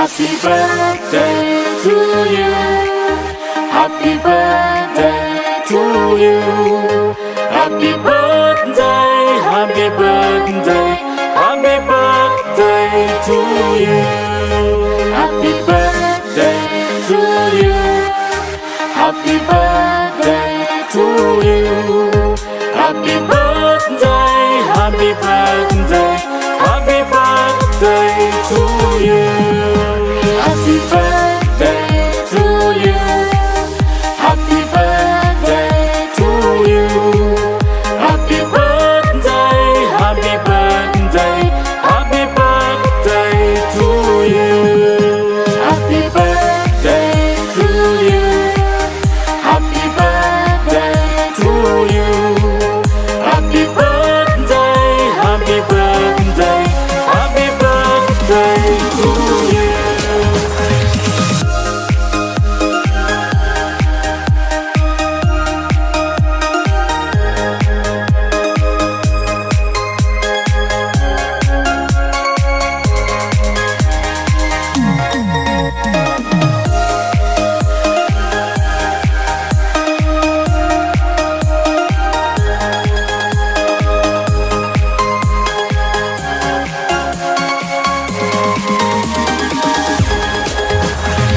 Happy birthday to you. Happy birthday to you. Happy birthday, happy birthday, happy birthday to you. Happy birthday to you. Happy birthday to you. Happy birthday, happy birthday, happy birthday to you. Happy birthday to you. Happy birthday to you. Happy birthday, happy birthday, happy birthday to you. Happy birthday to you. Happy birthday to you. Happy birthday, happy birthday, happy birthday to you.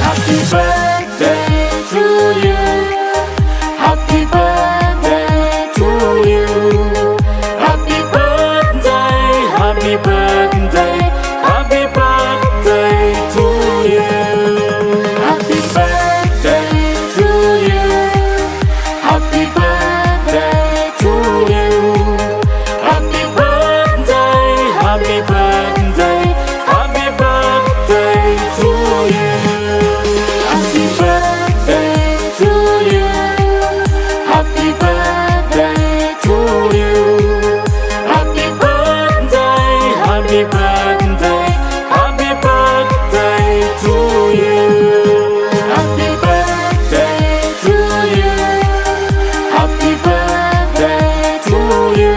Happy birthday to you. Happy birthday to you. Happy birthday, happy birthday, happy birthday to you. Happy birthday to you. Happy birthday to you. Happy birthday, happy birthday, happy birthday to you. Happy birthday to you. Happy birthday to you. Happy birthday, happy birthday, happy birthday to you. Happy birthday to you. Happy birthday to you.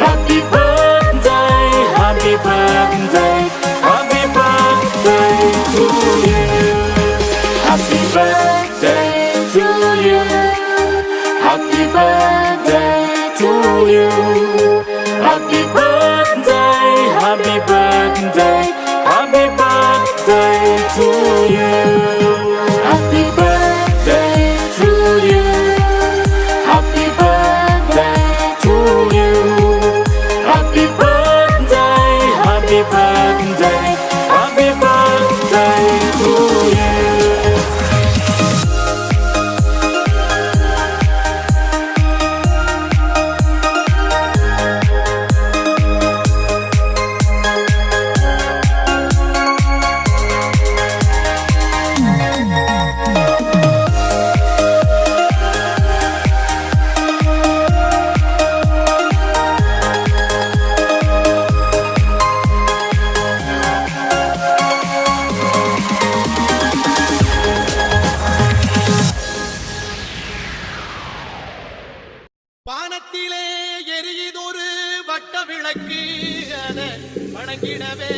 Happy birthday, happy birthday, happy birthday to you. Happy birthday to you. Happy birthday to you. Happy birthday, happy birthday, happy birthday to you. Happy birthday to you. Happy birthday to you. Happy birthday, happy birthday, happy birthday to you. வானத்திலே எரியுதொரு வட்ட விளக்கு, அதை வணங்கிடவே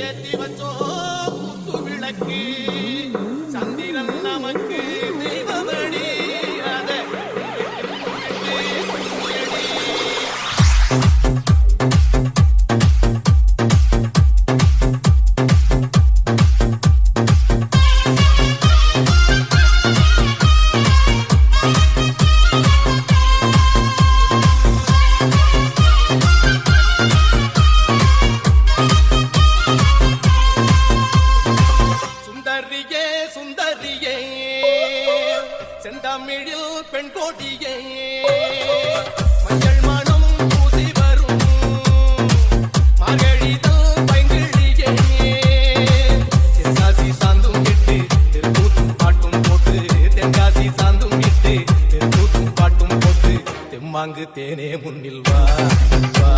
ஏற்றி வச்சோம் குத்து விளக்கு. சந்திரன் நமக்கு தெய்வமணி, அதை சுந்தரியே சுந்தரியே செந்தமிழில் பெண் கோட்டியே மஞ்சள் மனம் பூசி வரும் மார்கழிதல் பைங்கிழியே தென்காசி சாந்தும் இட்டு தெருக்கூத்தும் பாட்டும் போட்டு தென்காசி சாந்தும் இட்டு தெருக்கூத்தும் பாட்டும் போட்டு தெம்மாங்கு தேனே முன்னில் வா வா